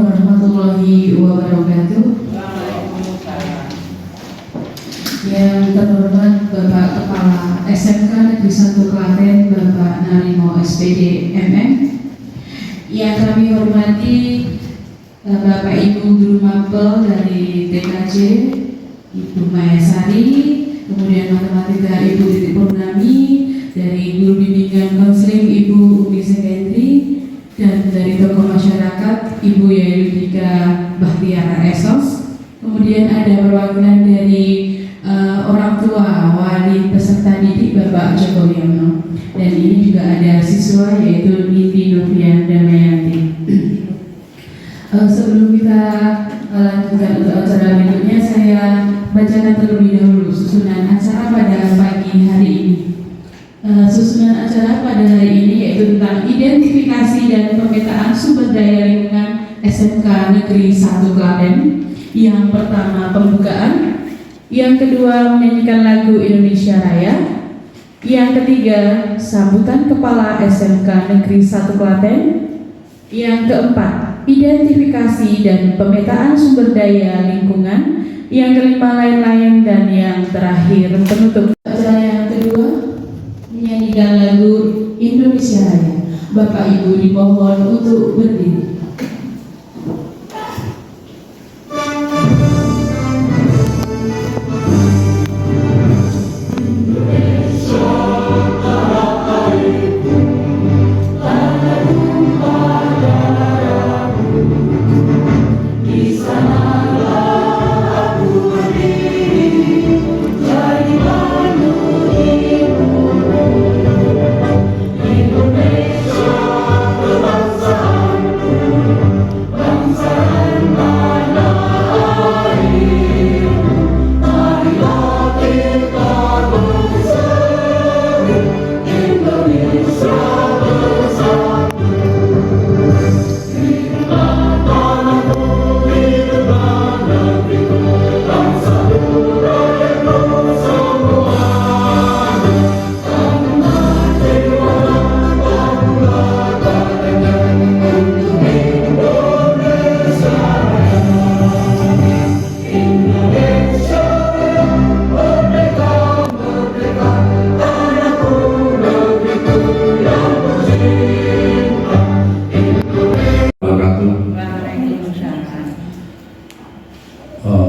warahmatullahi wabarakatuh. Yang terhormat Bapak Kepala SMK Negeri 1 Klaten, Bapak Narimo SPD MM. Yang kami hormati Bapak Ibu Guru Mapel dari TKJ, Ibu Mayasari, kemudian matematika Ibu Titik Purnami, dari guru bimbingan konseling Ibu Umi Sekendri, dan dari tokoh masyarakat Ibu Yayudika Bahtiara Esos. Kemudian ada perwakilan dari orang tua wali peserta didik Bapak Joko Yono, dan ini juga ada siswa yaitu Niti Novian Damayanti. Sebelum kita lanjutkan untuk acara berikutnya, saya bacakan terlebih dahulu susunan acara pada pagi hari ini. Susunan acara pada hari ini yaitu tentang identifikasi dan pemetaan sumber daya lingkungan SMK Negeri 1 Klaten. Yang pertama pembukaan, yang kedua menyanyikan lagu Indonesia Raya, Yang ketiga, sambutan Kepala SMK Negeri 1 Klaten. Yang keempat, identifikasi dan pemetaan sumber daya lingkungan. Yang kelima, lain-lain. Dan yang terakhir, penutup. Acara yang kedua, menyanyikan lagu Indonesia Raya. Bapak Ibu dimohon untuk berdiri.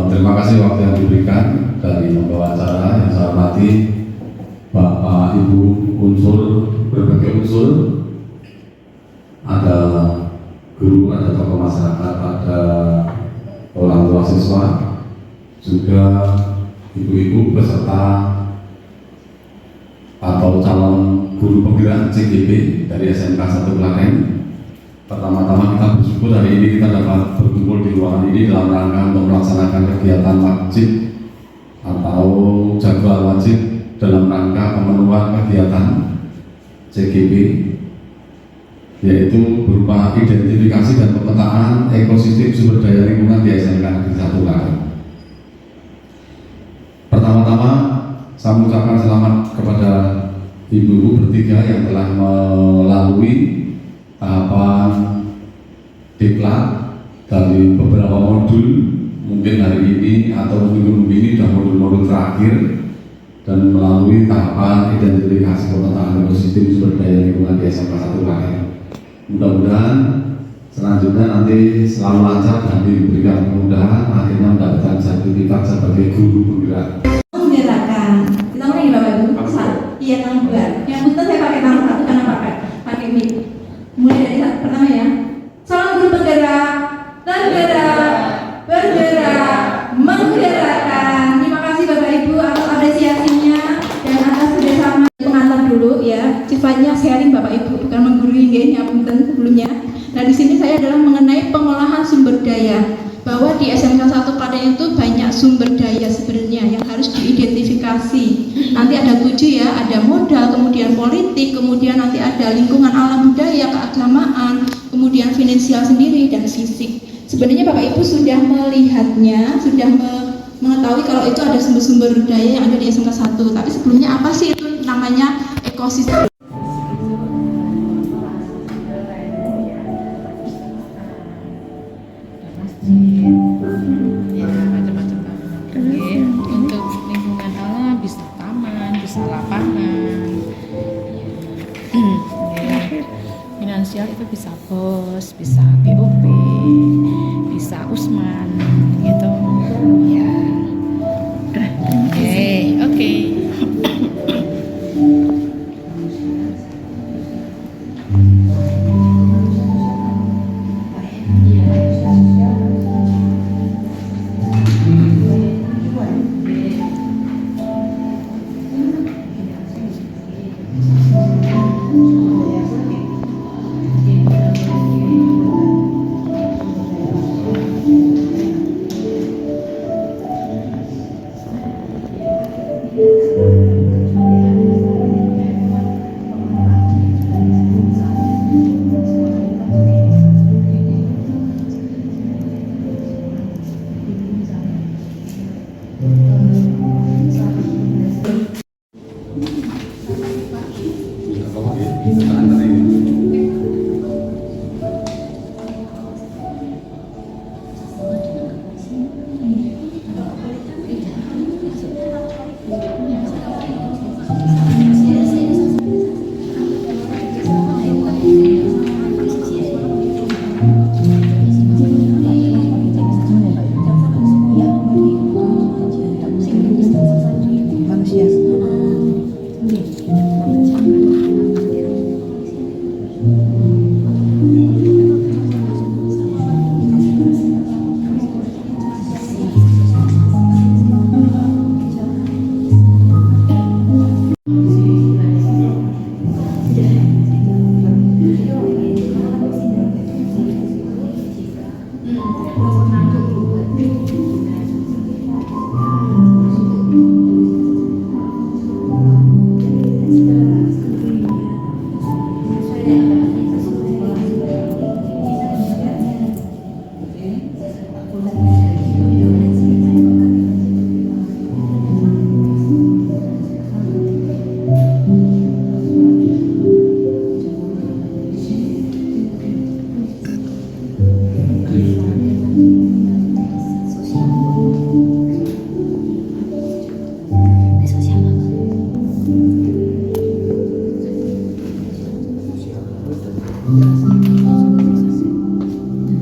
Terima kasih waktu yang diberikan dari pembawa acara yang saya hormati Bapak Ibu unsur berbagai unsur, ada guru, ada tokoh masyarakat, ada orang tua siswa, juga ibu-ibu peserta atau calon guru penggerak CGP dari SMK 1 Klaten. Pertama-tama kita bersyukur hari ini kita dapat berkumpul di ruangan ini dalam rangka untuk melaksanakan kegiatan wajib atau jadwal wajib dalam rangka pemenuhan kegiatan CGP, yaitu berupa identifikasi dan pemetaan ekosistem sumber daya lingkungan di SMK Negeri 1 Klaten. Pertama-tama saya mengucapkan selamat kepada ibu-ibu bertiga yang telah melalui tahapan diklat dari beberapa modul, mungkin hari ini atau minggu ini sudah modul-modul terakhir, dan melalui tahapan identifikasi pemetaan ekosistem sumber daya lingkungan di SMK 1 Klaten. Mudah-mudahan selanjutnya nanti selalu lancar dan diberikan kemudahan, akhirnya mendapatkan sertifikat sebagai guru penggerak. Menggerakkan, kita mulai Bapak Ibu. Iya, tangan dua. Yang punten saya pakai tangan satu karena pakai mic. Mulai dari satu pertama ya. Salam guru penggerak, bergerak, menggerakkan. Terima kasih Bapak Ibu atas apresiasinya dan atas kerjasama. Pengantar dulu ya. Sifatnya sharing Bapak Ibu, bukan menggurui ya, punten sebelumnya. Nah di sini saya adalah mengenai pengolahan sumber daya. Bahwa di SMK 1 Klaten itu banyak sumber daya sebenarnya yang harus diidentifikasi. Nanti ada 7 ya, ada modal, kemudian politik, kemudian nanti ada lingkungan alam budaya, keagamaan, kemudian finansial sendiri dan fisik. Sebenarnya Bapak Ibu sudah melihatnya, sudah mengetahui kalau itu ada sumber-sumber daya yang ada di SMK 1. Tapi sebelumnya apa sih itu namanya ekosistem? Ya macam-macam. Oke, untuk lingkungan alam bisa taman, bisa lapangan. Ya. Finansial itu bisa BOS, bisa BOP, bisa Usman, gitu. Ya. Udah. Oke.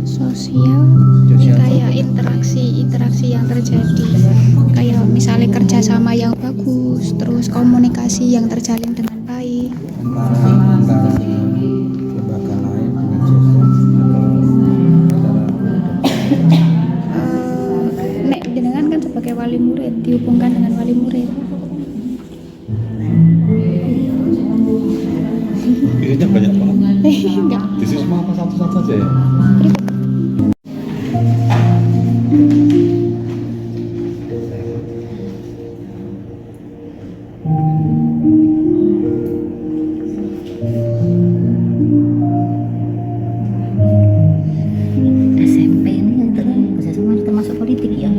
Sosial kayak interaksi yang terjadi, kayak misalnya kerjasama yang bagus, terus komunikasi yang terjalin dengan baik. Antara lembaga lain dengan sistem Nek jenengan kan sebagai wali murid, dihubungkan dengan wali murid. isinya banyak banget. Enggak. Di sini semua apa satu-satu aja ya? SMP ini kerjasama termasuk politik ya.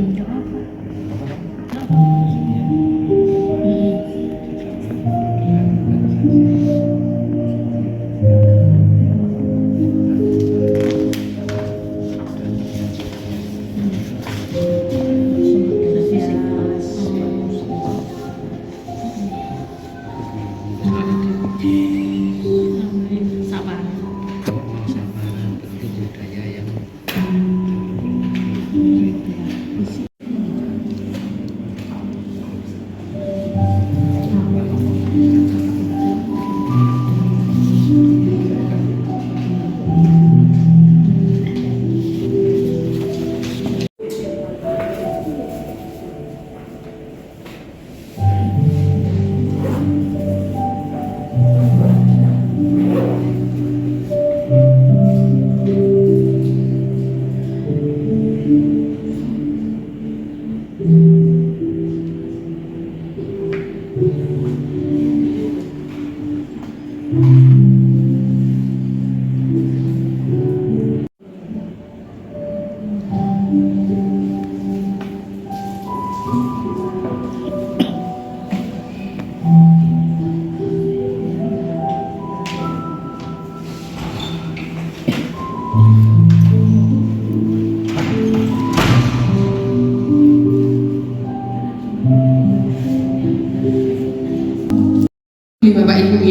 Bapak Ibu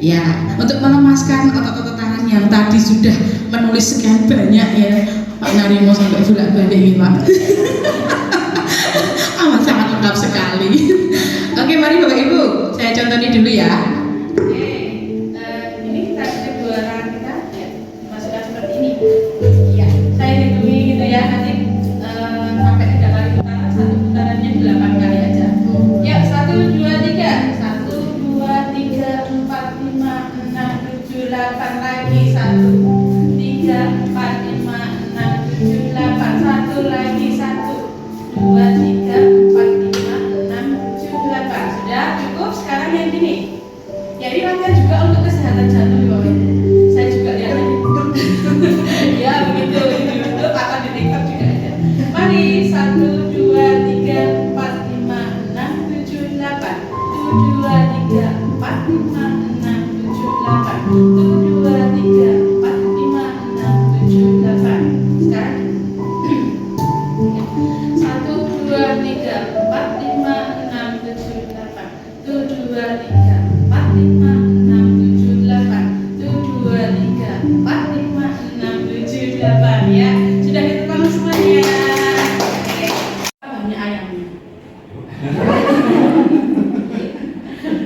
ya, untuk melemaskan otot-otot tangan yang tadi sudah menulis sekian banyak ya, Pak Narimo sampai bolak-balik ini Pak. Amat sangat lengkap sekali. Oke, mari Bapak Ibu, saya contohnya dulu ya. Oke, ini kita sudah dua tangan kita ya, masukkan seperti ini. Ya, saya hitungin gitu ya, nanti sampai 3 kali putaran, satu putarannya 8 kali aja. Ya, 1, 2, 3. 8 lagi 1 3 4 5 6 7 8 1 lagi 1 2 3 4 5 6 7 8 sudah cukup. Sekarang yang gini ya, ini latihan juga untuk kesehatan jantung ya, saya juga lihat ya begitu, ini untuk akan di TikTok juga ada. Mari 1 2 3 4 5 6 7 8 1 2 3 4 5 Ya, sudah ditekan semuanya. Oke. Banyak ayamnya.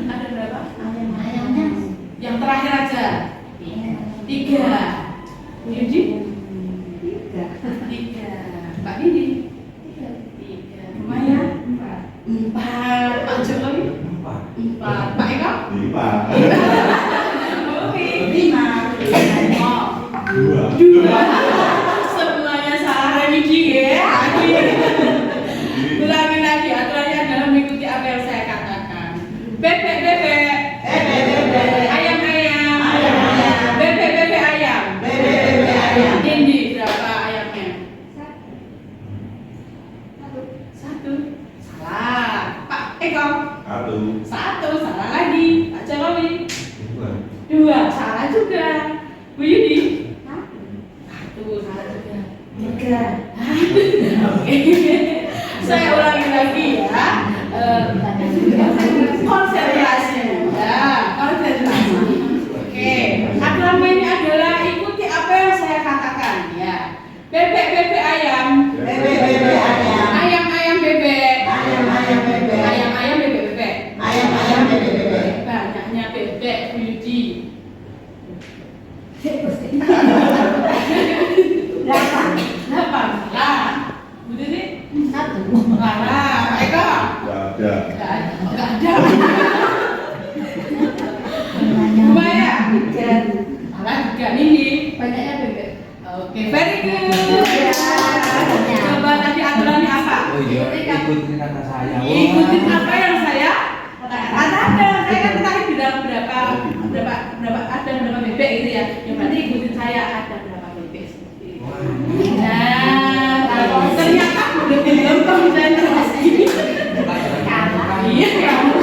Ada berapa? Ayamnya. Yang terakhir aja. 3. Bu Yudi? 3. Mbak Didi? 3. Maya? 4. Pak Jokowi? 4. Pak Eko? 5. Oke, 5. 2. Semuanya salah remedi ya. Ulangi lagi, aturannya adalah mengikuti apa yang saya katakan. Bebek, bebek. Ayam, ayam. Bebek, bebek, ayam. Ini berapa ayamnya? 1. Salah. Pak Eko? 1. Salah lagi. Pak Jokowi? 2. Salah juga. Bu Yudi? 1. Salah juga. 3. Oke. Saya ulangi lagi ya. Konsentrasi ya, konsentrasi. Oke. Aturan mainnya adalah ikuti apa yang saya katakan ya. Bebek, bebek, ayam. Ayam, ayam, bebek. Ayam, ayam, bebek, bebek. Banyaknya bebek, Bu Yudi. 8. Lah. Bu Didi? 1. Lah, Pak Eko? Enggak ada. Maya? 3. Alah, 3 ini. Banyaknya bebek. Oke, very good. Coba tadi aturannya apa? Oh iya, ikutin kata saya. Ikutin apa yang saya katakan. Ada. Saya kan tadi bilang berapa bebek gitu ya. Ya berarti ikutin saya ada berapa bebek seperti itu. Nah, ternyata belum konsentrasi. Iya kamu.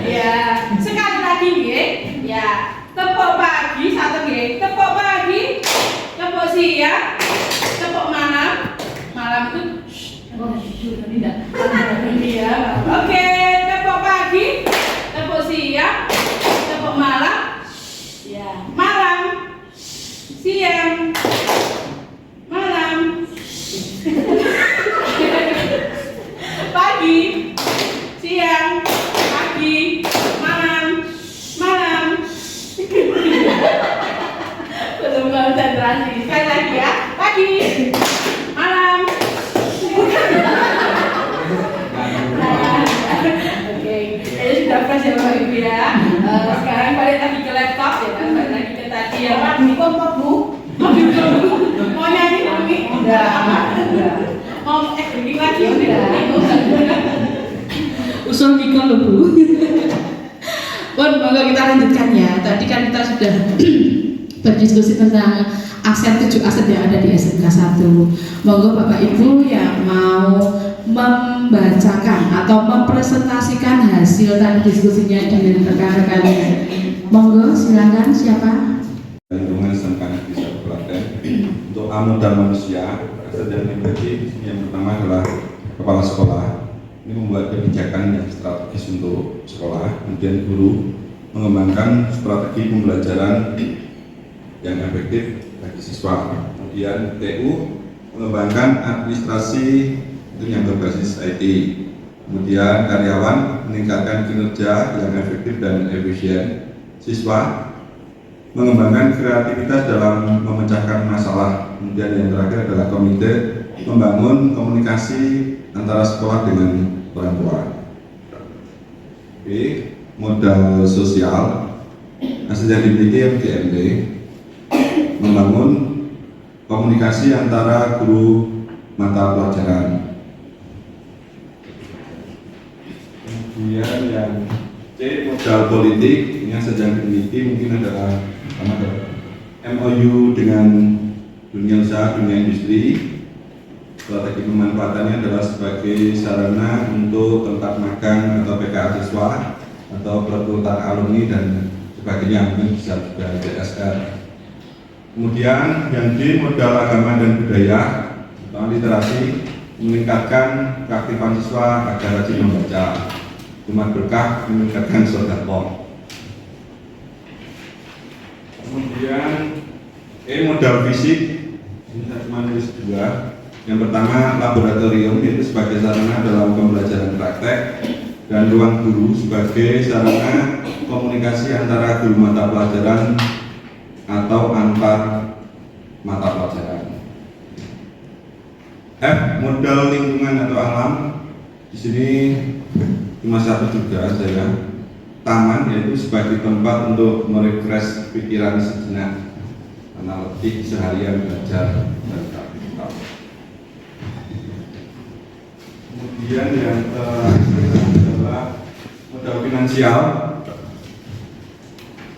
Ya, sekali lagi ya. Tepuk pagi satu nggih. Tepuk pagi, tepuk siang, tepuk malam. Malam itu tidak. Iya. Oke, tepuk pagi, tepuk siang, tepuk malam. Ya, malam, siang, malam. Pagi, siang, pagi, malam, malam. Belum konsentrasi. Sekali lagi ya. Pagi, malam. Oke, ini sudah fresh ya Bapak Ibu ya. Sekarang balik lagi ke laptop ya kan. Balik lagi ke tadi yang Bu. Mau nyanyi lagi? Udah. Mau acting lagi? Udah. Usul mikir loh Bu. Monggo kita lanjutkan ya. Tadi kan kita sudah berdiskusi tentang aset 7 aset yang ada di SMK 1. Monggo Bapak Ibu yang mau membacakan atau mempresentasikan hasil tadi diskusinya dengan rekan-rekannya. Monggo silakan siapa? Lingkungan SMK Negeri 1 Klaten. Untuk modal manusia, aset yang dibagi yang pertama adalah kepala sekolah. Ini membuat kebijakan yang strategis untuk sekolah. Kemudian guru mengembangkan strategi pembelajaran yang efektif bagi siswa. Kemudian TU mengembangkan administrasi itu yang berbasis IT. Kemudian karyawan meningkatkan kinerja yang efektif dan efisien. Siswa mengembangkan kreativitas dalam memecahkan masalah. Kemudian yang terakhir adalah komite membangun komunikasi antara sekolah dengan orang tua. Oke, modal sosial hasil yang dimiliki MGMD membangun komunikasi antara guru mata pelajaran. Kemudian yang C, modal politik ini yang sedang dimiliki mungkin adalah MOU dengan dunia usaha, dunia industri. Strategi pemanfaatannya adalah sebagai sarana untuk tempat magang atau PKA siswa atau perekrutan alumni dan sebagainya, mungkin bisa juga CSR. Kemudian yang D, modal agama dan budaya atau literasi, meningkatkan keaktifan siswa agar rajin membaca. Rumah berkah, meningkatkan sedekah. Kemudian E, modal fisik, ini saya cuma nulis 2. Yang pertama, laboratorium, yaitu sebagai sarana dalam pembelajaran praktek, dan ruang guru sebagai sarana komunikasi antara guru mata pelajaran atau antar mata pelajaran. F, modal lingkungan atau alam. Di sini cuma satu juga saya. Taman, yaitu sebagai tempat untuk merefresh pikiran sejenak karena lebih seharian belajar dan beraktivitas. Kemudian yang terakhir adalah modal finansial.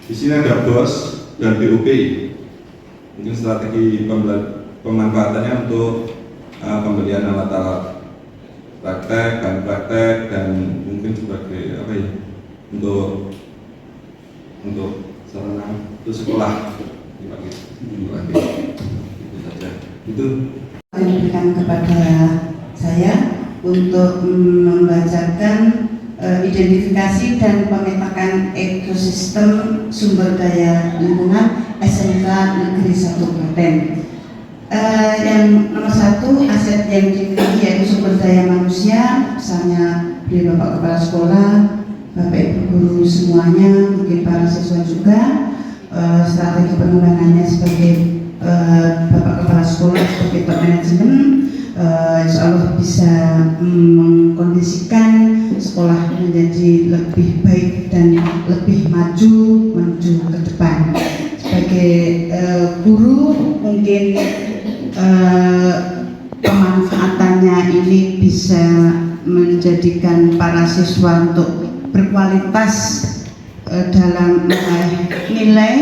Di sini ada BOS dan BOP. Mungkin strategi pemanfaatannya untuk pembelian alat-alat praktek, bahan praktek, dan mungkin sebagai apa ya, untuk sarana untuk sekolah. Itu saja. Itu yang diberikan kepada saya untuk membacakan identifikasi dan pemetakan ekosistem sumber daya lingkungan SMK Negeri 1 Klaten. Yang nomor 1, aset yang dimiliki yaitu sumber daya manusia, misalnya dari Bapak Kepala Sekolah, Bapak Ibu Guru semuanya, mungkin para siswa juga. Strategi pengembangannya sebagai Bapak Kepala Sekolah, sebagai top manajemen, insya Allah bisa mengkondisikan sekolah menjadi lebih baik dan lebih maju menuju ke depan. Sebagai guru, mungkin pemanfaatannya ini bisa menjadikan para siswa untuk berkualitas dalam nilai,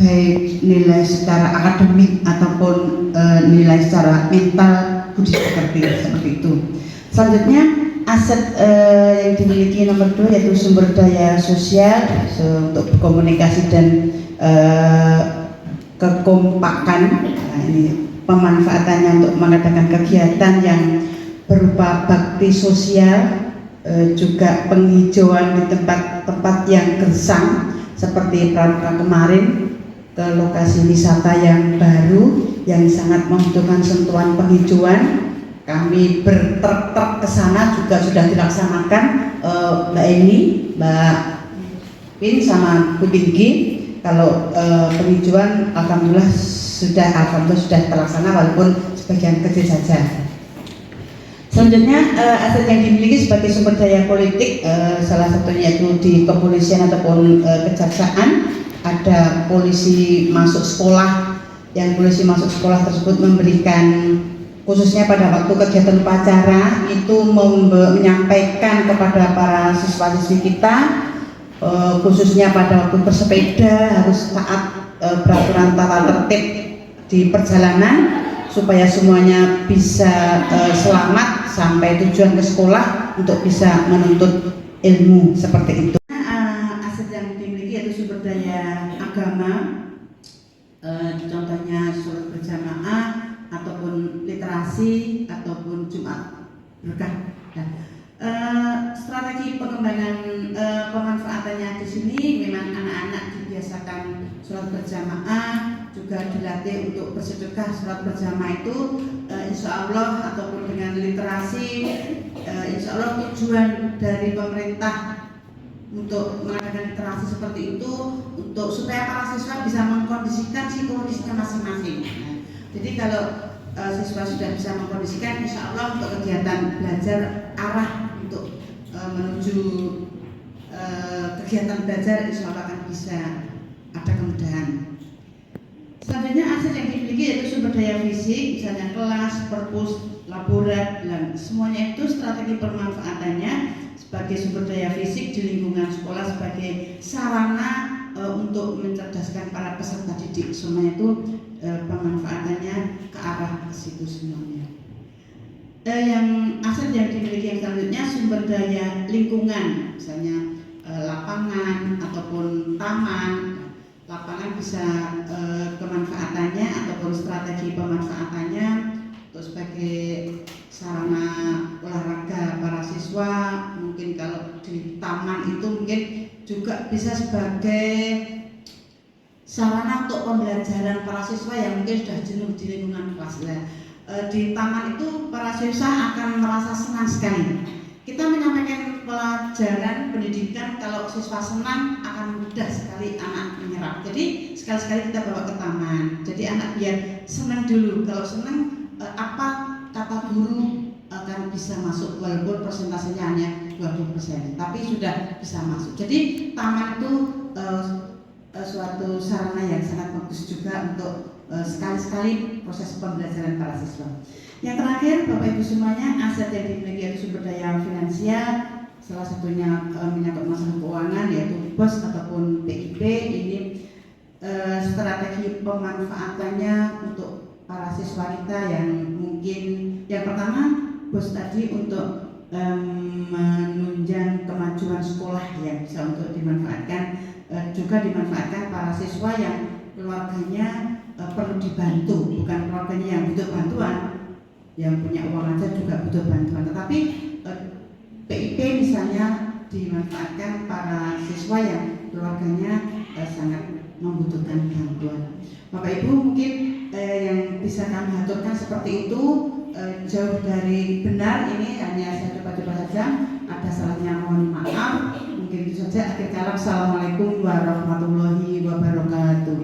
baik nilai secara akademik ataupun nilai secara mental budi pekerti, seperti itu. Selanjutnya, aset yang dimiliki nomor 2 yaitu sumber daya sosial untuk komunikasi dan kekompakan. Nah, ini pemanfaatannya untuk mengadakan kegiatan yang berupa bakti sosial, juga penghijauan di tempat-tempat yang gersang seperti pramuka kemarin, ke lokasi wisata yang baru yang sangat membutuhkan sentuhan penghijauan. Kami bertrek-trek ke sana juga sudah dilaksanakan, Mbak Eni, Mbak Pin sama Bu Pinky. Kalau penghijauan alhamdulillah sudah terlaksana walaupun sebagian kecil saja. Selanjutnya, aset yang dimiliki sebagai sumber daya politik, salah satunya itu di kepolisian ataupun kejaksaan. Ada polisi masuk sekolah, yang polisi masuk sekolah tersebut memberikan, khususnya pada waktu kegiatan upacara itu menyampaikan kepada para siswa-siswi kita, khususnya pada waktu bersepeda harus taat peraturan tata tertib di perjalanan supaya semuanya bisa selamat sampai tujuan ke sekolah untuk bisa menuntut ilmu, seperti itu. Aset yang dimiliki yaitu sumber daya agama, contohnya sholat berjamaah ataupun literasi ataupun Jumat berkah. Strategi pengembangan pemanfaatannya di sini memang anak-anak dibiasakan sholat berjamaah, juga dilatih untuk bersedekah. Sholat berjamaah itu insya Allah ataupun dengan literasi, insya Allah tujuan dari pemerintah untuk mengadakan literasi seperti itu untuk supaya para siswa bisa mengkondisikan psikologisnya masing-masing. Jadi kalau siswa sudah bisa mengkondisikan, insya Allah untuk kegiatan belajar arah untuk menuju kegiatan belajar insya Allah akan bisa ada kemudahan. Selanjutnya, aset yang dimiliki yaitu sumber daya fisik, misalnya kelas, perpus, laborat, dan semuanya itu strategi pemanfaatannya sebagai sumber daya fisik di lingkungan sekolah sebagai sarana untuk mencerdaskan para peserta didik. Semuanya itu pemanfaatannya ke arah ke situ semuanya. Yang aset yang dimiliki yang selanjutnya sumber daya lingkungan, misalnya lapangan ataupun taman. Lapangan bisa kemanfaatannya ataupun strategi pemanfaatannya untuk sebagai sarana olahraga para siswa. Mungkin kalau di taman itu mungkin juga bisa sebagai sarana untuk pembelajaran para siswa yang mungkin sudah jenuh di lingkungan kelas. Di taman itu para siswa akan merasa senang sekali. Kita menyampaikan pelajaran pendidikan, kalau siswa senang akan mudah sekali anak menyerap. Jadi sekali-sekali kita bawa ke taman. Jadi anak biar senang dulu. Kalau senang apa kata guru akan bisa masuk, walaupun persentasenya hanya 20%, tapi sudah bisa masuk. Jadi taman itu suatu sarana yang sangat bagus juga untuk sekali-sekali proses pembelajaran para siswa. Yang terakhir, Bapak Ibu semuanya, aset yang dimiliki yaitu sumber daya finansial, salah satunya menyangkut masalah keuangan yaitu BOS ataupun PIP. Ini strategi pemanfaatannya untuk para siswa kita yang mungkin yang pertama BOS tadi untuk menunjang kemajuan sekolah yang bisa untuk dimanfaatkan, juga dimanfaatkan para siswa yang keluarganya perlu dibantu, bukan keluarganya yang butuh bantuan, yang punya uang aja juga butuh bantuan, tetapi PIP misalnya dimanfaatkan para siswa yang keluarganya sangat membutuhkan bantuan. Bapak Ibu mungkin yang bisa kami aturkan seperti itu, jauh dari benar, ini hanya saya coba-coba saja, ada salahnya mohon maaf. Mungkin itu saja. Akhir kalam, assalamualaikum warahmatullahi wabarakatuh.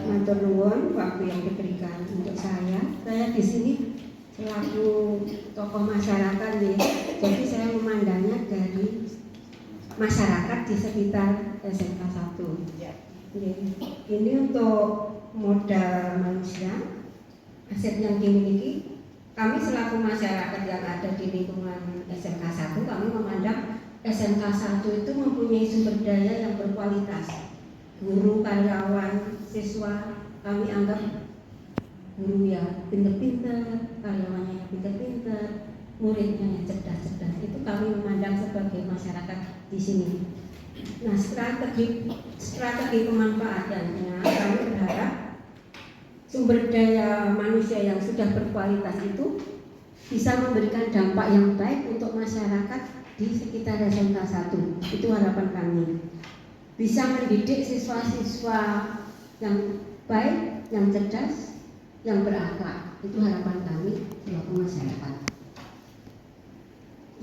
Matur nuwun waktu yang diberikan untuk saya. Saya di sini selaku tokoh masyarakat nih. Jadi saya memandangnya dari masyarakat di sekitar SMK 1. Ini untuk modal manusia, aset yang dimiliki. Kami selaku masyarakat yang ada di lingkungan SMK 1, kami memandang SMK 1 itu mempunyai sumber daya yang berkualitas. Guru, karyawan, siswa, kami anggap guru yang pintar-pintar, karyawannya yang pintar-pintar, muridnya yang cerdas-cerdas. Itu kami memandang sebagai masyarakat di sini. Nah, strategi pemanfaatannya, kami berharap sumber daya manusia yang sudah berkualitas itu bisa memberikan dampak yang baik untuk masyarakat di sekitar SMK 1. Itu harapan kami. Bisa mendidik siswa-siswa yang baik, yang cerdas, yang berakhlak. Itu harapan kami selaku masyarakat.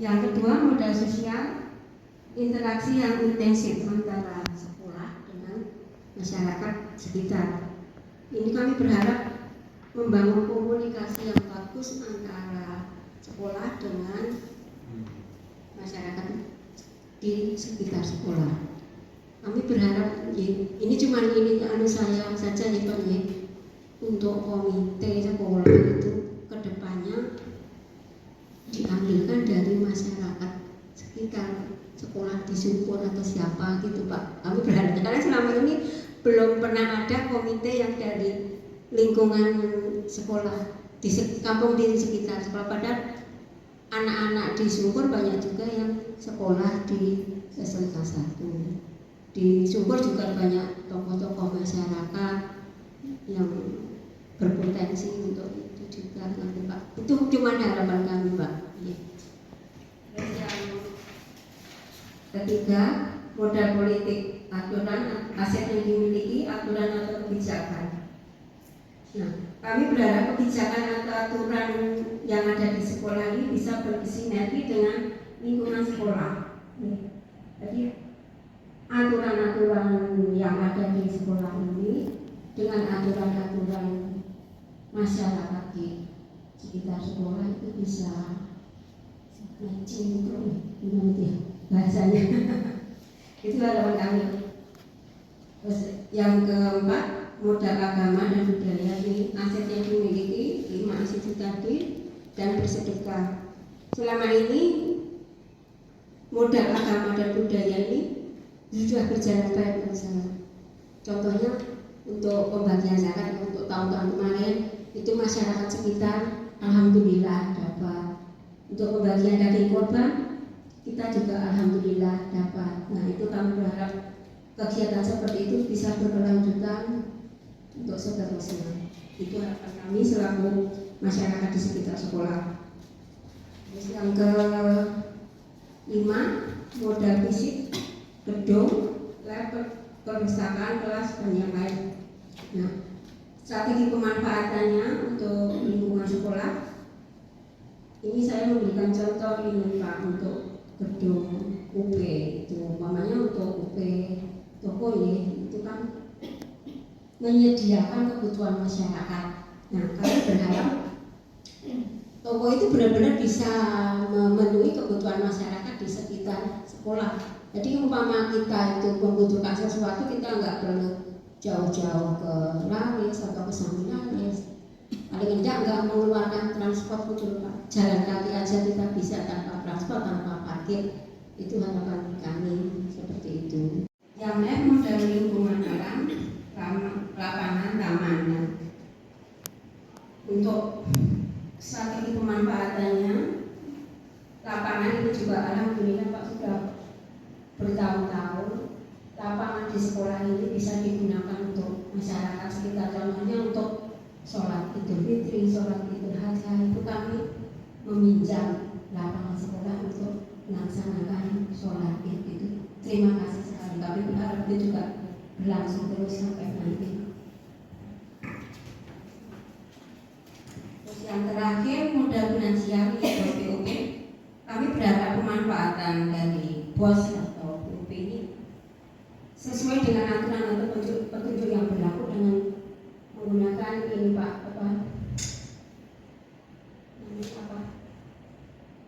Yang kedua, modal sosial, interaksi yang intensif antara sekolah dengan masyarakat sekitar. Ini kami berharap membangun komunikasi yang bagus antara sekolah dengan masyarakat di sekitar sekolah. Kami berharap ini cuma saya saja ya Pak ya, untuk komite sekolah itu kedepannya diambilkan dari masyarakat sekitar sekolah di Sungkur atau siapa gitu Pak. Kami berharap, karena selama ini belum pernah ada komite yang dari lingkungan sekolah di kampung di sekitar sekolah. Padahal anak-anak di Sungkur banyak juga yang sekolah di SMK 1. Di Sungkur juga banyak tokoh-tokoh masyarakat yang berpotensi untuk itu juga, Pak. Itu cuma harapan kami, Pak. Ya. Terus yang ketiga, modal politik, aturan aset yang dimiliki, aturan atau kebijakan. Nah, kami berharap kebijakan atau aturan yang ada di sekolah ini bisa bersinergi dengan lingkungan sekolah. Jadi aturan-aturan yang ada di sekolah ini dengan aturan-aturan masyarakat di sekitar sekolah itu bisa matching, gimana ya bahasanya. Itu harapan kami. Terus yang keempat, modal agama dan budaya, ini aset yang dimiliki 5 aset tadi, dan bersedekah. Selama ini modal agama dan budaya ini sudah berjalan baik menurut saya. Contohnya untuk pembagian zakat untuk tahun-tahun kemarin itu masyarakat sekitar alhamdulillah dapat Untuk pembagian daging kurban kita juga alhamdulillah dapat. Nah itu kami berharap kegiatan seperti itu bisa berkelanjutan untuk seterusnya. Itu harapan kami selaku masyarakat di sekitar sekolah. Terus yang kelima, modal fisik, gedung, lab, perpustakaan, kelas, dan yang lain. Nah, strategi pemanfaatannya untuk lingkungan sekolah, ini saya memberikan contoh ini Pak, untuk gedung UP itu, umpamanya untuk UP toko ya, itu kan menyediakan kebutuhan masyarakat. Nah, kami berharap toko itu benar-benar bisa memenuhi kebutuhan masyarakat di sekitar sekolah. Jadi umpama kita itu membutuhkan sesuatu, kita nggak perlu jauh-jauh ke Laris atau ke Saminaris. Paling nggak mengeluarkan transport untuk jalan kaki aja kita bisa tanpa transport, tanpa parkir. Itu harapan kami seperti itu. Yang lain modal lingkungan alam, lapangan, taman. Untuk strategi pemanfaatannya, lapangan ini juga alhamdulillah Pak sudah bertahun-tahun. Lapangan di sekolah ini bisa digunakan untuk masyarakat sekitar, contohnya untuk sholat Idul Fitri, sholat Idul Adha, itu kami meminjam lapangan sekolah untuk melaksanakan sholat itu. Terima kasih sekali, kami berharap itu juga berlangsung terus sampai nanti. Terus yang terakhir, modal finansial yaitu POP. Kami berharap pemanfaatan dari BOS atau POP ini sesuai dengan aturan atau petunjuk yang berlaku dengan menggunakan ini Pak,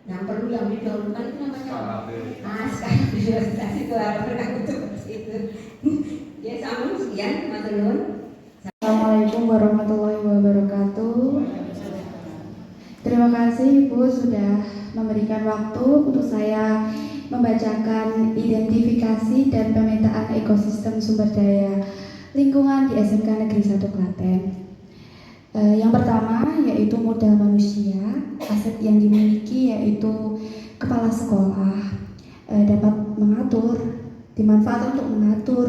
yang perlu yang didahulukan itu namanya sekali prioritas itu harapan aku tuh itu. Ya sama sekian, matur nuwun. Assalamualaikum warahmatullahi wabarakatuh. Terima kasih Ibu sudah memberikan waktu untuk saya membacakan identifikasi dan pemetaan ekosistem sumber daya lingkungan di SMK Negeri 1 Klaten. Yang pertama yaitu modal manusia, aset yang dimiliki yaitu kepala sekolah dapat mengatur, dimanfaatkan untuk mengatur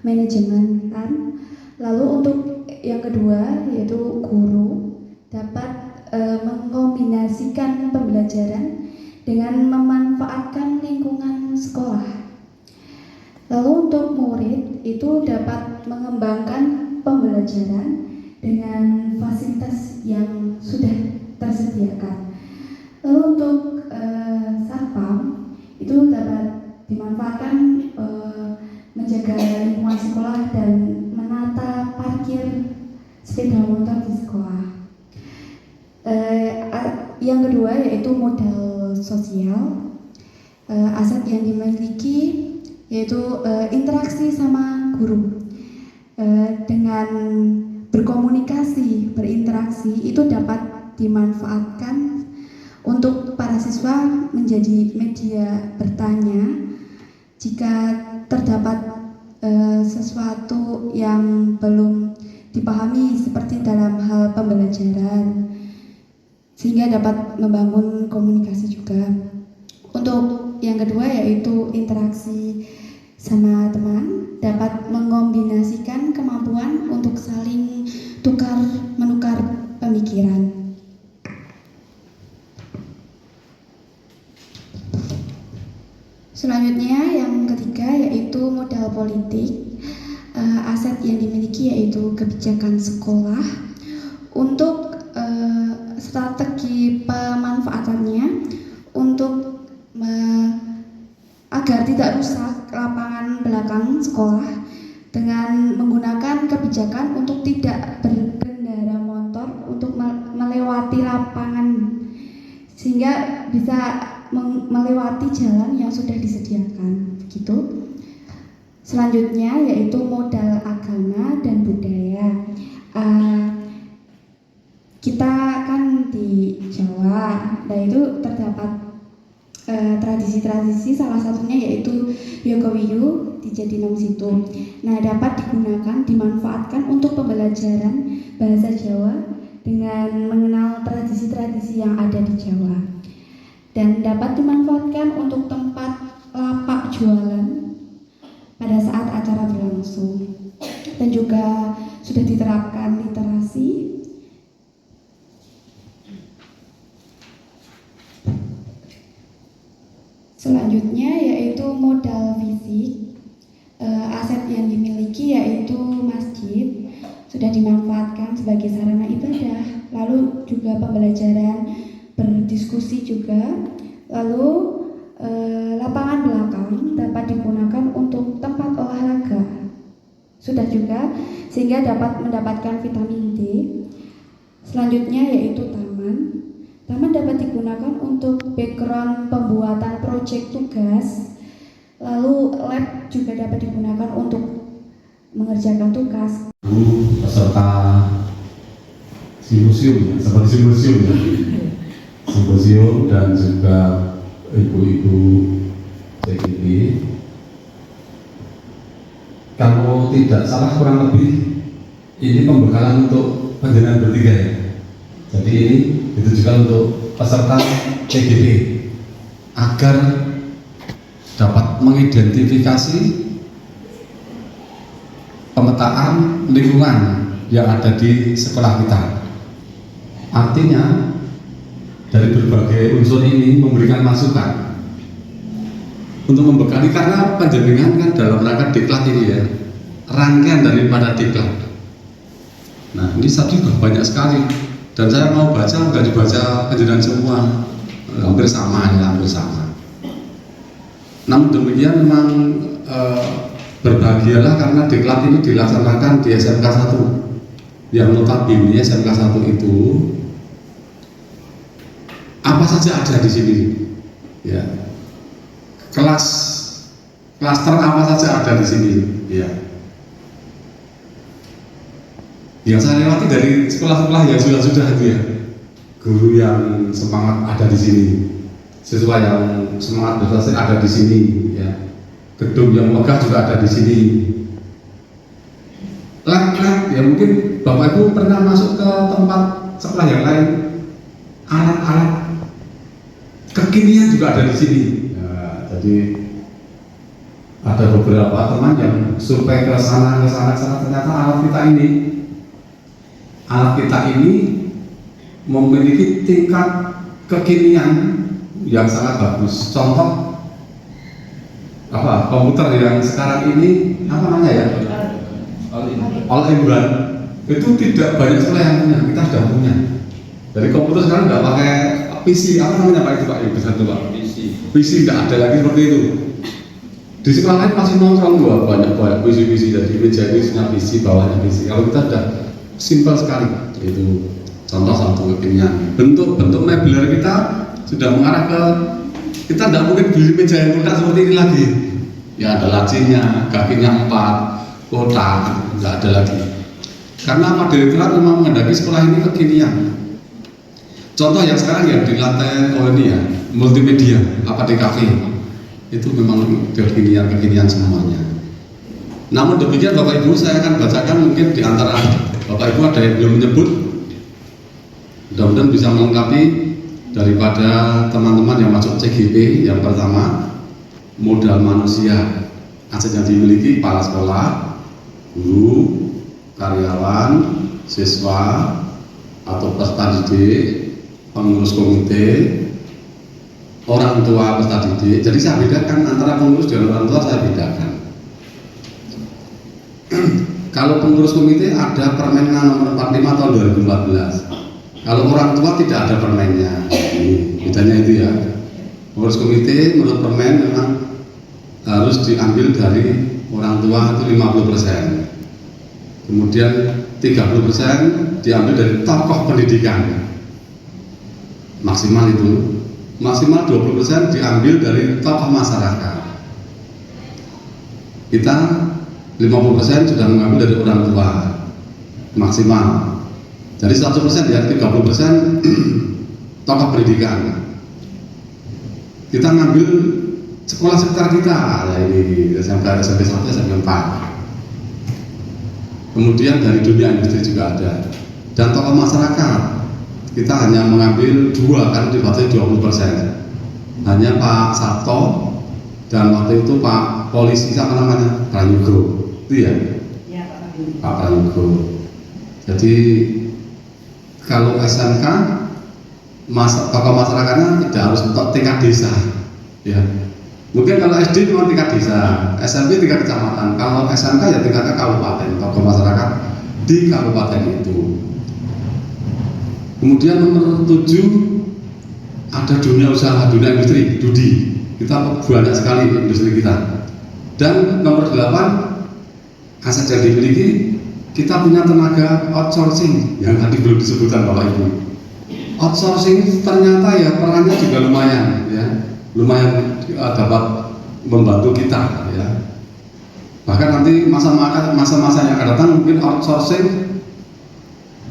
manajemen kan. Lalu untuk yang kedua yaitu guru dapat mengkombinasikan pembelajaran dengan memanfaatkan lingkungan sekolah. Lalu untuk murid itu dapat mengembangkan pembelajaran dengan fasilitas yang sudah tersediakan. Lalu untuk satpam itu dapat dimanfaatkan menjaga lingkungan sekolah dan menata parkir sepeda motor di sekolah. Yang kedua yaitu modal sosial, aset yang dimiliki yaitu interaksi sama guru. Dengan berkomunikasi, berinteraksi itu dapat dimanfaatkan untuk para siswa menjadi media bertanya jika terdapat sesuatu yang belum dipahami seperti dalam hal pembelajaran, sehingga dapat membangun komunikasi juga. Untuk yang kedua yaitu interaksi sama teman, dapat mengombinasikan kemampuan untuk saling menukar pemikiran. Selanjutnya yang ketiga yaitu modal politik, aset yang dimiliki yaitu kebijakan sekolah. Untuk strategi pemanfaatannya untuk agar tidak rusak lapangan belakang sekolah dengan menggunakan kebijakan untuk tidak berkendara motor untuk melewati lapangan, sehingga bisa melewati jalan yang sudah disediakan begitu. Selanjutnya yaitu modal agama dan budaya. Kita kan di Jawa, nah itu terdapat tradisi-tradisi, salah satunya yaitu Yogowiyu di Jatinom situ. Nah, dapat digunakan, dimanfaatkan untuk pembelajaran bahasa Jawa dengan mengenal tradisi-tradisi yang ada di Jawa. dan dapat dimanfaatkan untuk tempat lapak jualan pada saat acara berlangsung. Dan juga sudah diterapkan literasi. Selanjutnya yaitu modal fisik. Aset yang dimiliki yaitu masjid sudah dimanfaatkan sebagai sarana ibadah, lalu juga pembelajaran, berdiskusi juga, lalu lapangan belakang dapat digunakan untuk tempat olahraga, sudah juga, sehingga dapat mendapatkan vitamin D. Selanjutnya yaitu taman. Taman dapat digunakan untuk background pembuatan proyek tugas, lalu lab juga dapat digunakan untuk mengerjakan tugas. Peserta simposium, seperti simposium ya, simposium dan juga ibu-ibu CGP. Kalau tidak salah kurang lebih ini pembekalan untuk penjenengan bertiga ya. Jadi ini ditujukan untuk peserta CGP agar dapat mengidentifikasi pemetaan lingkungan yang ada di sekolah kita. Artinya dari berbagai unsur ini memberikan masukan untuk membekali, karena penjenengan kan dalam rangka diklat ini ya, rangkaian daripada diklat. Nah ini sudah banyak sekali dan saya mau baca, nggak dibaca penjenengan semua, hampir sama ya, hampir sama. Namun demikian memang berbahagialah karena diklat ini dilaksanakan di SMK 1 yang notabene SMK 1 itu apa saja ada di sini ya, klaster apa saja ada di sini ya. Yang saya lewati dari sekolah-sekolah yang sudah itu ya, guru yang semangat ada di sini, siswa yang semangat berprestasi ada di sini ya. Gedung yang megah juga ada di sini. Lab ya, mungkin Bapak Ibu pernah masuk ke tempat sekolah yang lain, alat-alat kekinian juga ada di sini. Nah, jadi ada beberapa teman yang survei ke sana ternyata alat kita ini memiliki tingkat kekinian yang sangat bagus. Contoh komputer yang sekarang ini apa namanya ya, all in one, itu tidak banyak sekolah yang punya, kita sudah punya. Dari komputer sekarang nggak pakai PC, apa namanya Pak itu Pak yang besar itu Pak? PC nggak ada lagi seperti itu. Di sekolah lain masih nongkrong banyak PC jadi meja ini punya PC, bawahnya PC. Kalau kita sudah simpel sekali, itu contoh satu kekinian. Bentuk mebeler kita sudah mengarah ke, kita tidak mungkin beli meja yang kotak seperti ini lagi. Ya ada lacinya, kakinya 4, kotak, tidak ada lagi. Karena model Diklat memang menghendaki sekolah ini kekinian. Contoh yang sekarang yang di lantai ini ya, multimedia, apa di kafe, itu memang kekinian semuanya. Namun demikian Bapak Ibu, saya akan bacakan mungkin di antara Bapak Ibu ada yang belum menyebut, mudah-mudahan bisa melengkapi daripada teman-teman yang masuk CGP. Yang pertama, modal manusia, aset yang dimiliki kepala sekolah, guru, karyawan, siswa, atau peserta didik, pengurus komite, orang tua peserta didik. Jadi saya bedakan antara pengurus dan orang tua, saya bedakan. Kalau pengurus komite ada Permennya nomor 45 tahun 2014. Kalau orang tua tidak ada permennya. Bedanya itu ya. Pengurus komite menurut permen memang harus diambil dari orang tua itu 50%. Kemudian 30% diambil dari tokoh pendidikan. Maksimal itu. Maksimal 20% diambil dari tokoh masyarakat. Kita 50% sudah mengambil dari orang tua. Maksimal. Jadi 100% ya, 30% tokoh pendidikan. Kita ngambil sekolah sekitar kita, ya ini SMP 1, SMP 4. Kemudian dari dunia industri juga ada. Dan tokoh masyarakat, kita hanya mengambil 2 karena dibatasi 20%. hanya Pak Sabto dan waktu itu Pak Polisi siapa namanya Prayugo, itu ya, Pak Prayugo. Jadi kalau SMK tokoh masyarakatnya tidak harus untuk tingkat desa, ya. Mungkin kalau SD cuma tingkat desa, SMP tingkat kecamatan, kalau SMK ya tingkatnya kabupaten, tokoh masyarakat di kabupaten itu. Kemudian nomor 7 ada dunia usaha, dunia industri, DUDI. Kita banyak sekali industri kita. Dan nomor 8 aset yang dimiliki, kita punya tenaga outsourcing yang tadi belum disebutkan Bapak Ibu. Outsourcing ternyata ya perannya juga lumayan, ya, lumayan dapat membantu kita, ya. Bahkan nanti masa-masa yang akan datang mungkin outsourcing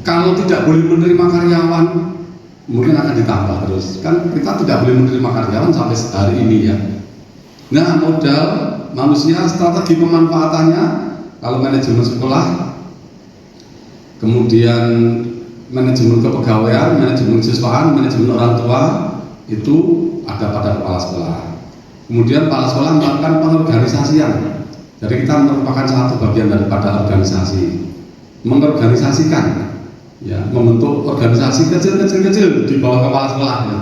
kalau tidak boleh menerima karyawan mungkin akan ditambah terus. Kan kita tidak boleh menerima karyawan sampai hari ini, ya. Nah, modal manusia, strategi pemanfaatannya kalau manajemen sekolah, kemudian manajemen kepegawaian, manajemen siswaan, manajemen orang tua itu ada pada kepala sekolah. Kemudian kepala sekolah melakukan pengorganisasian. Jadi kita merupakan satu bagian daripada organisasi, mengorganisasikan, ya, membentuk organisasi kecil di bawah kepala sekolah, ya.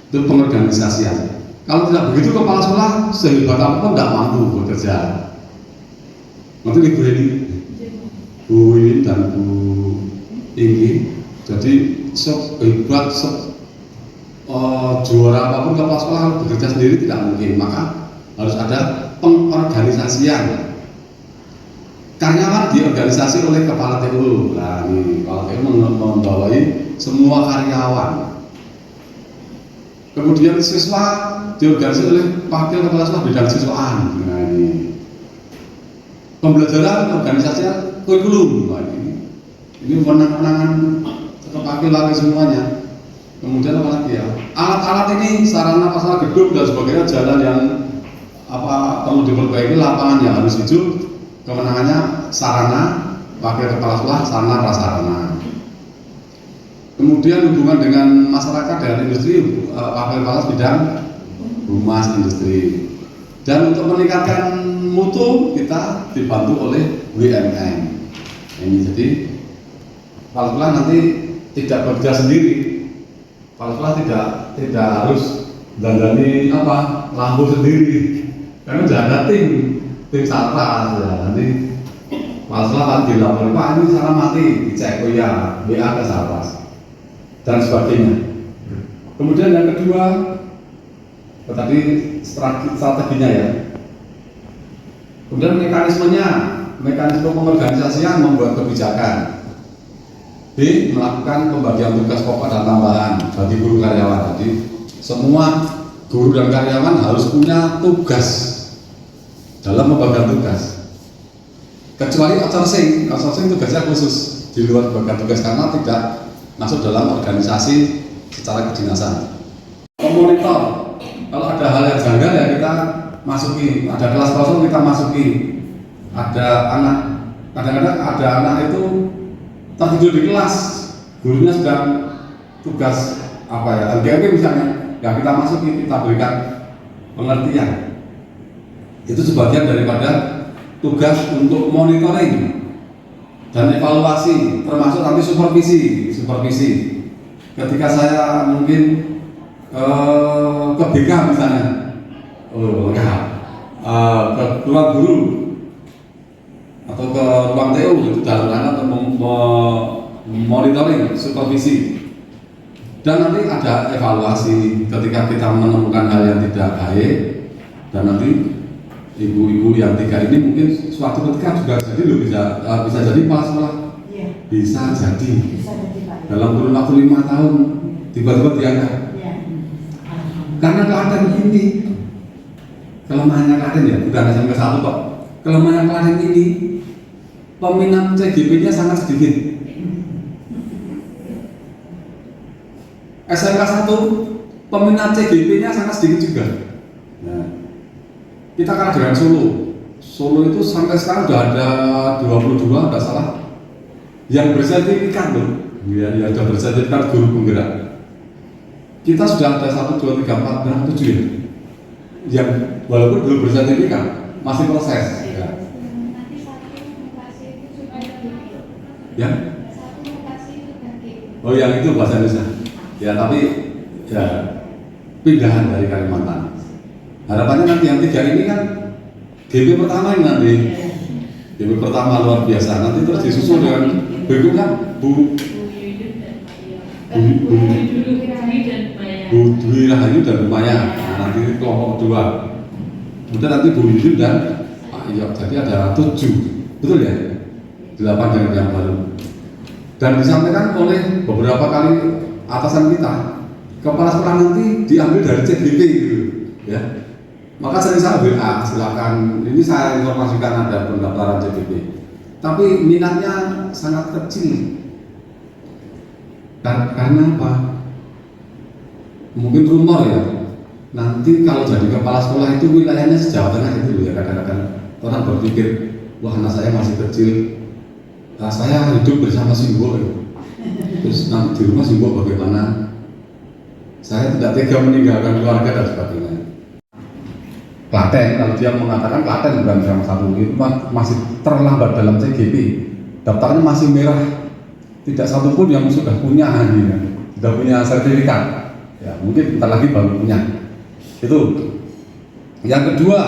Itu pengorganisasian. Kalau tidak begitu kepala sekolah sehebat apapun tidak mampu bekerja. Nanti Ibu ini, Bu ini dan Bu Inggi, jadi hebat, juara apapun kepala sekolah kalau bekerja sendiri tidak mungkin, maka harus ada pengorganisasian. Karyawan diorganisasi oleh kepala TU. Nah, ini kepala TU membawai semua karyawan. Kemudian siswa diorganisasi oleh wakil kepala sekolah bidang siswaan. Nah, ini pembelajaran organisasinya kurikulum. Nah, ini wenang-wenangan terpakai lagi semuanya. Kemudian apa lagi ya? Alat-alat ini, sarana prasarana gedung dan sebagainya, jalan yang perlu diperbaiki, lapangan yang harus hijau, kewenangannya sarana, wakil kepala sekolah, sarana prasarana. Kemudian hubungan dengan masyarakat dan industri, wakil kepala bidang humas industri. Dan untuk meningkatkan mutu kita dibantu oleh BUMN. Ini jadi kepala sekolah nanti tidak bekerja sendiri. Kepala sekolah tidak harus dandani lampu sendiri. Karena sudah ada tim satpas, ya. Nanti masalah kan dilaporin, Pak ini salah mati, dicek, oh ya, WA ke satpas dan sebagainya. Kemudian yang kedua, tadi strateginya, ya. Kemudian mekanisme pengorganisasian membuat kebijakan. B. Melakukan pembagian tugas pokok dan tambahan bagi guru karyawan. Jadi semua guru dan karyawan harus punya tugas dalam pembagian tugas, kecuali outsourcing tugasnya khusus di luar pembagian tugas karena tidak masuk dalam organisasi secara kedinasan. Pemonitor, kalau ada hal yang janggal ya kita masuki, ada kelas kosong kita masuki, ada anak, kadang-kadang ada anak itu tertidur di kelas, gurunya sedang tugas LGP misalnya, ya kita masuki, kita berikan pengertian. Itu sebagian daripada tugas untuk monitoring dan evaluasi, termasuk nanti supervisi. Ketika saya mungkin ke BK misalnya, ke ruang guru atau ke ruang TU itu dalam rangka untuk monitoring, supervisi. Dan nanti ada evaluasi ketika kita menemukan hal yang tidak baik, dan nanti ibu-ibu yang 3 ini mungkin suatu ketika juga jadi bisa jadi kepala sekolah, bisa jadi dalam kurun waktu 5 tahun tiba-tiba diangkat, karena Klaten ini kelemahannya Klaten, ya, bukan hanya ke satu kok. Kelemahan Klaten ini peminat CGP-nya sangat sedikit. SMK 1 peminat CGP-nya sangat sedikit juga. Nah, kita kalah dengan Solo itu sampai sekarang sudah ada 22 tidak salah yang bersertifikat loh, ya sudah bersertifikat guru penggerak. kita sudah ada 1, 2, 3, 4, 5, 7 ya, yang walaupun belum bersertifikat masih proses ya. Nanti satu lokasi itu sudah Ya? satu lokasi itu ganti. Oh yang itu bahasa Indonesia ya, tapi ya pindahan dari Kalimantan. Harapannya nanti yang 3 ini kan GP pertama ini nanti, GP pertama luar biasa, nanti terus disusul dengan berikut kan Bu Dwi Rahayu dan Bu Maya. Nah, nanti kelompok kedua. Kemudian nanti Bu Yuyun dan Pak Iyok. Jadi ada 7, betul ya? 8 dengan yang baru. Dan disampaikan oleh beberapa kali atasan kita, kepala sekolah nanti diambil dari CGP gitu, ya. Maka sering saya WA, silakan. Ini saya informasikan ada pendaftaran CGP. Tapi minatnya sangat kecil. Karena apa? Mungkin rumor ya. Nanti kalau jadi kepala sekolah itu wilayahnya Jawa Tengah itu ya, kadang-kadang orang berpikir, wah anak saya masih kecil, nah, saya hidup bersama Simbo ya. Terus nanti di rumah Simbo bagaimana? Saya tidak tega meninggalkan keluarga dan sebagainya. Klaten, kalau dia mengatakan Klaten bukan sama satu, itu masih terlambat dalam CGP, daftarnya masih merah, tidak satu pun yang sudah punya sudah punya sertifikat. Ya, mungkin bentar lagi baru punya. Itu. Yang kedua,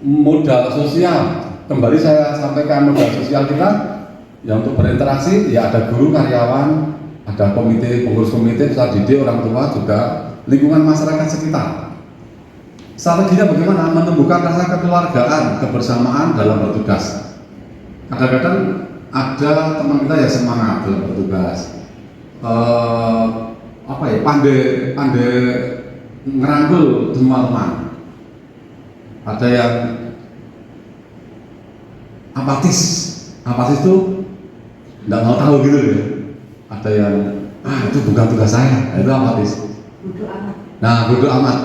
modal sosial. Kembali saya sampaikan modal sosial kita yang untuk berinteraksi, ya ada guru, karyawan, ada komite, pengurus komite, peserta didik, orang tua, juga lingkungan masyarakat sekitar. Strateginya bagaimana? Menumbuhkan rasa kekeluargaan, kebersamaan dalam bertugas. Kadang-kadang ada teman kita yang semangat dalam bertugas, pandai ngerangkul semua teman. Ada yang apatis itu tidak mau tahu gitu ya. Ada yang itu bukan tugas saya, itu apatis. Nah, bodoh amat.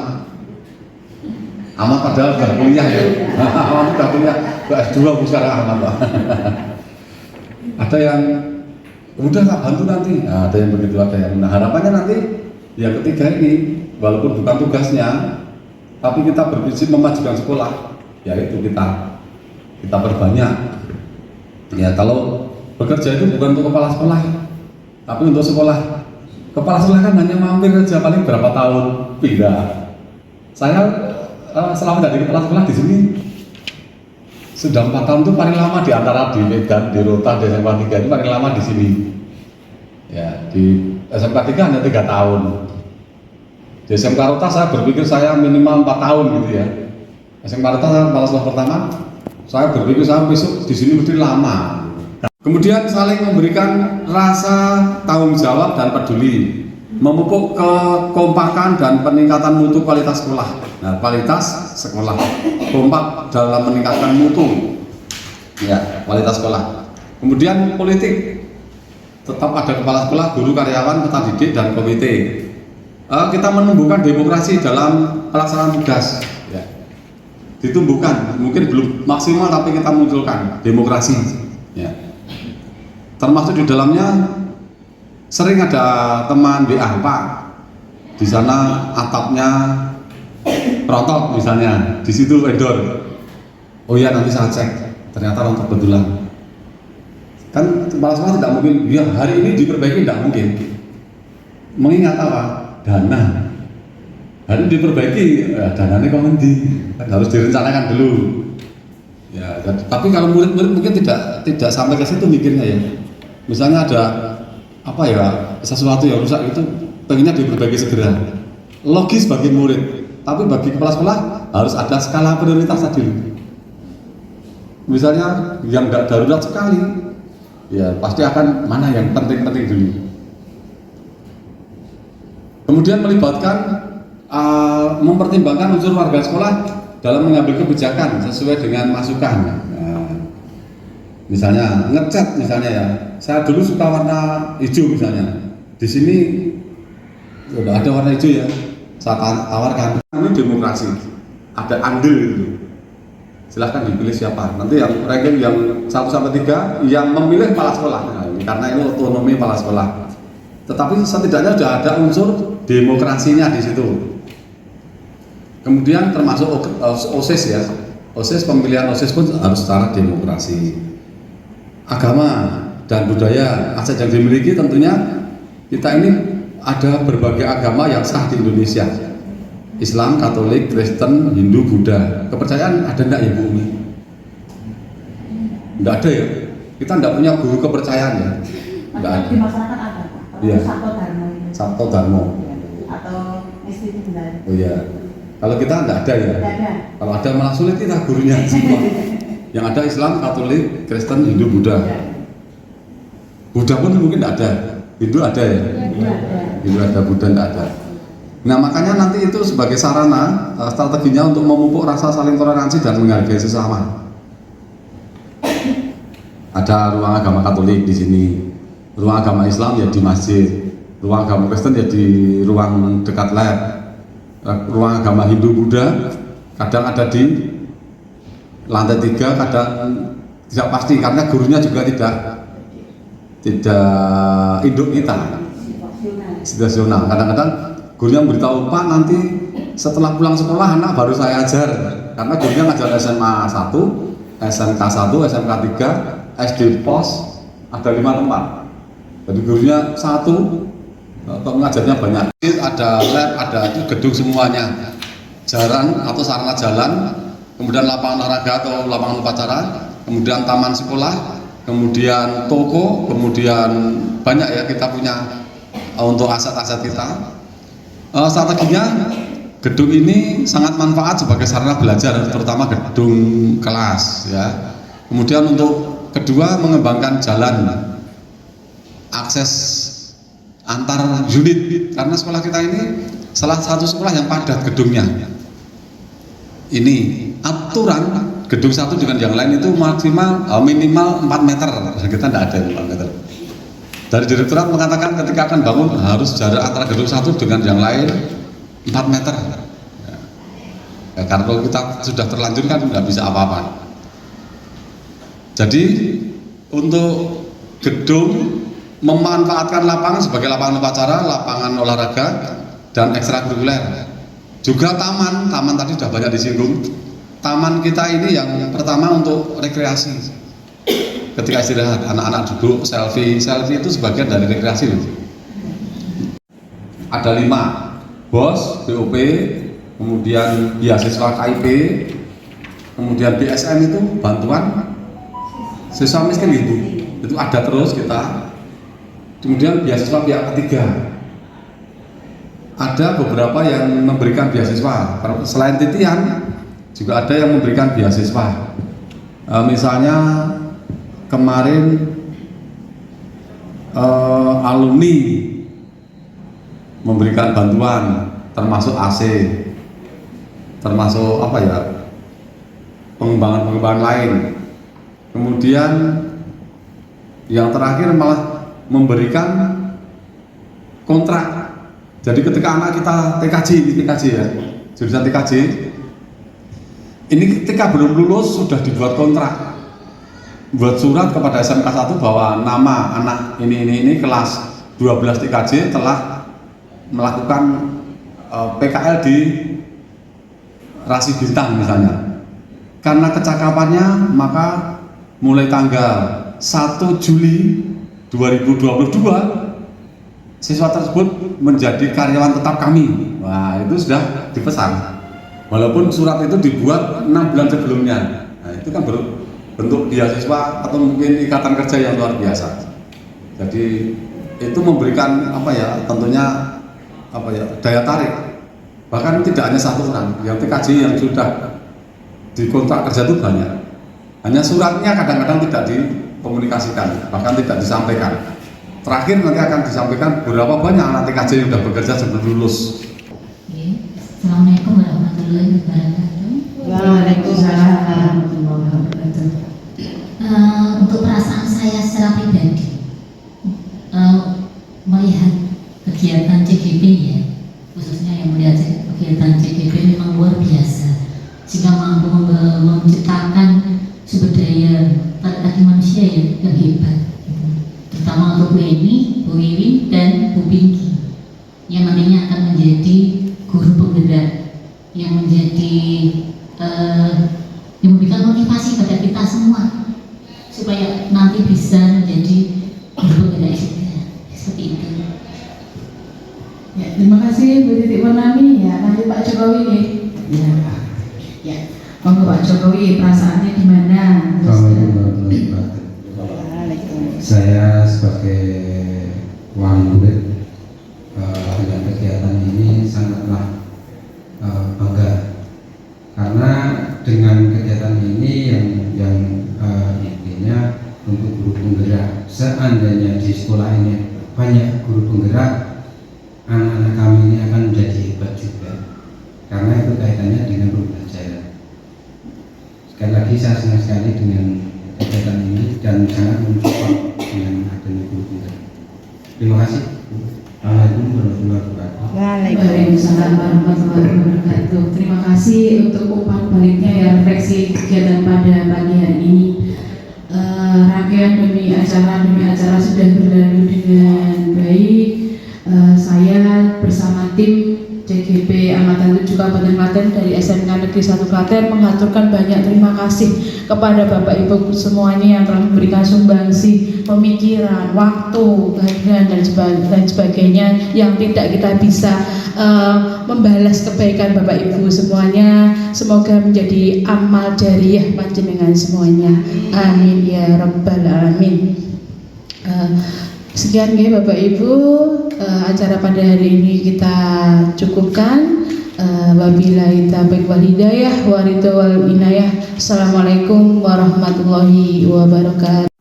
Amat padahal sudah kuliah ya. Amat sudah kuliah, S2 sekarang amat Pak. Ada yang udah tak bantu nanti. Nah, ada yang begitu, ada yang. Nah, harapannya nanti yang ketiga ini, walaupun bukan tugasnya, tapi kita berprinsip memajukan sekolah, yaitu kita perbanyak. Ya, kalau bekerja itu bukan untuk kepala sekolah, tapi untuk sekolah. Kepala sekolah kan hanya mampir saja, paling berapa tahun pindah. Saya selama dari kepala sekolah di sini sudah 4 tahun, itu paling lama di antara di Medan, di Rota, di SMK 3 itu paling lama di sini. Ya, di SMK 3 hanya 3 tahun. Di SMK Rota saya berpikir saya minimal 4 tahun gitu ya. SMK Rota saya kepala sekolah pertama, saya berpikir saya besok di sini mesti lama. Kemudian saling memberikan rasa tanggung jawab dan peduli, memupuk kekompakan dan peningkatan mutu kualitas sekolah. Nah, kualitas sekolah, kompak dalam meningkatkan mutu, ya, kualitas sekolah. Kemudian politik, tetap ada kepala sekolah, guru, karyawan, peserta didik, dan komite. Kita menumbuhkan demokrasi dalam pelaksanaan tugas, ya. Ditumbuhkan, mungkin belum maksimal tapi kita munculkan demokrasi, ya. Termasuk di dalamnya sering ada teman WA, Pak, di sana atapnya rontok misalnya, di situ vendor. Oh iya, nanti saya cek, ternyata rontok betulan. Kan kepala sekolah tidak mungkin, ya hari ini diperbaiki, tidak mungkin. Mengingat apa? Dana. Hari ini diperbaiki, dananya kok nanti harus direncanakan dulu. Ya, tapi kalau murid-murid mungkin tidak sampai ke situ mikirnya ya. Misalnya ada sesuatu yang rusak itu pengennya diperbaiki segera. Logis bagi murid, tapi bagi kepala sekolah harus ada skala prioritas tadi. Misalnya yang nggak darurat sekali, ya pasti akan mana yang penting-penting dulu. Kemudian melibatkan, mempertimbangkan unsur warga sekolah dalam mengambil kebijakan sesuai dengan masukan. Misalnya ngecat misalnya ya, saya dulu suka warna hijau misalnya. Di sini udah ada warna hijau ya, saya tawarkan. Ini demokrasi, ada andil gitu. Silahkan dipilih siapa. Nanti yang ranking yang 1 sampai 3 yang memilih kepala sekolah. Nah, karena ini otonomi kepala sekolah. Tetapi setidaknya sudah ada unsur demokrasinya di situ. Kemudian termasuk OSIS ya, OSIS, pemilihan OSIS pun harus secara demokrasi. Agama dan budaya aset yang dimiliki tentunya kita ini ada berbagai agama yang sah di Indonesia. Islam, Katolik, Kristen, Hindu, Buddha. Kepercayaan ada enggak ya Bu Umi? Enggak ada ya. Kita enggak punya guru kepercayaan ya. Enggak ada. Di masyarakat ada Pak. Iya. Sabto Dharma itu. Sabto Dharma. Atau Istiti Benar. Oh iya. Kalau kita enggak ada ya. Tidak ada. Kalau ada malah sulit kita gurunya semua. Yang ada Islam, Katolik, Kristen, Hindu, Buddha. Buddha pun mungkin enggak ada. Hindu ada ya? Hindu ada, Buddha enggak ada. Nah makanya nanti itu sebagai sarana strateginya untuk memupuk rasa saling toleransi dan menghargai sesama. Ada ruang agama Katolik di sini, ruang agama Islam ya di masjid, ruang agama Kristen ya di ruang dekat lab, ruang agama Hindu Buddha kadang ada di lantai 3, kadang tidak pasti karena gurunya juga tidak induk kita, situasional. Kadang-kadang gurunya memberitahu, Pak nanti setelah pulang sekolah anak baru saya ajar, karena gurunya ngajar SMA 1, SMK 1, SMK 3, SD POS ada 5 tempat. Jadi gurunya 1, pengajarnya banyak. Ada lab, ada itu gedung semuanya, jalan atau sarana jalan, kemudian lapangan olahraga atau lapangan upacara, kemudian taman sekolah, kemudian toko, kemudian banyak ya kita punya untuk aset-aset kita. Strateginya gedung ini sangat manfaat sebagai sarana belajar, terutama gedung kelas ya. Kemudian untuk kedua mengembangkan jalan akses antar unit, karena sekolah kita ini salah satu sekolah yang padat gedungnya. Ini aturan gedung satu dengan yang lain itu maksimal minimal 4 meter, kita tidak ada 4 meter. Dari direktorat mengatakan ketika akan bangun harus jarak antara gedung satu dengan yang lain 4 meter. Ya, karena kalau kita sudah terlanjur kan nggak bisa apa-apa. Jadi untuk gedung memanfaatkan lapangan sebagai lapangan upacara, lapangan olahraga dan ekstrakurikuler. Juga taman tadi sudah banyak disinggung. Taman kita ini yang pertama untuk rekreasi. Ketika istirahat, anak-anak duduk selfie itu sebagian dari rekreasi. Ada 5, BOS, BOP, kemudian beasiswa KIP, kemudian BSM itu bantuan siswa miskin itu ada terus kita. Kemudian beasiswa pihak ketiga, ada beberapa yang memberikan beasiswa. Selain titian, juga ada yang memberikan beasiswa. Misalnya kemarin alumni memberikan bantuan, termasuk AC, termasuk apa ya, pengembangan lain. Kemudian yang terakhir malah memberikan kontrak. Jadi ketika anak kita TKJ ya, jurusan TKJ, ini ketika belum lulus sudah dibuat kontrak, buat surat kepada SMK 1 bahwa nama anak ini kelas 12 TKJ telah melakukan PKL di Rasi Bintang misalnya. Karena kecakapannya maka mulai tanggal 1 Juli 2022 siswa tersebut menjadi karyawan tetap kami. Wah, itu sudah dipesan. Walaupun surat itu dibuat 6 bulan sebelumnya. Nah, itu kan bentuk beasiswa atau mungkin ikatan kerja yang luar biasa. Jadi itu memberikan tentunya daya tarik. Bahkan tidak hanya satu orang yang TKJ yang sudah dikontrak kerja itu banyak. Hanya suratnya kadang-kadang tidak dikomunikasikan, bahkan tidak disampaikan. Terakhir nanti akan disampaikan berapa banyak anak TKJ yang sudah bekerja sebelum lulus. Assalamualaikum warahmatullahi wabarakatuh. Waalaikumsalam warahmatullahi wabarakatuh. Untuk perasaan saya secara pribadi melihat kegiatan CGP ya, khususnya yang melihat kegiatan CGP memang luar biasa. Jika mampu menciptakan sumber daya pada kaki manusia yang hebat, terutama untuk Bu Eni, Bu Wiwin, dan Bu Pinky. yang nantinya akan menjadi guru penggerak, yang menjadi yang memberikan motivasi pada kita semua supaya nanti bisa menjadi guru penggerak juga. Seperti itu. Ya, terima kasih Bu Titik Purnami. Ya, nanti Pak Jokowi nih. Ya, monggo Pak Jokowi, perasaannya gimana? Saya sebagai wali murid dengan kegiatan ini sangatlah bangga, karena dengan kegiatan ini yang intinya untuk guru penggerak. Seandainya di sekolah ini banyak guru penggerak, anak-anak kami ini akan menjadi hebat juga, karena itu kaitannya dengan pembelajaran. Sekali lagi saya senang sekali dengan kegiatan ini dan sangat mensupport dengan adanya guru penggerak. Terima kasih. Assalamualaikum warahmatullahi wabarakatuh. Waalaikumsalam warahmatullahi wabarakatuh. Terima kasih untuk umpan baliknya ya, refleksi kegiatan pada pagi hari ini. Rangkaian demi acara sudah berlalu dengan baik. Saya bersama tim CGP Amatan 7 Kabupaten Klaten dari SMK Negeri 1 Klaten mengaturkan banyak terima kasih kepada Bapak Ibu semuanya yang telah memberikan sumbangsi pemikiran, waktu, kehadiran dan sebagainya yang tidak kita bisa membalas kebaikan Bapak Ibu semuanya. Semoga menjadi amal jariyah panjenengan semuanya. Amin ya rabbal alamin. Sekian ya Bapak Ibu, acara pada hari ini kita cukupkan. Wabillahi taufiq wal hidayah wa ridho wal inayah. Assalamualaikum warahmatullahi wabarakatuh.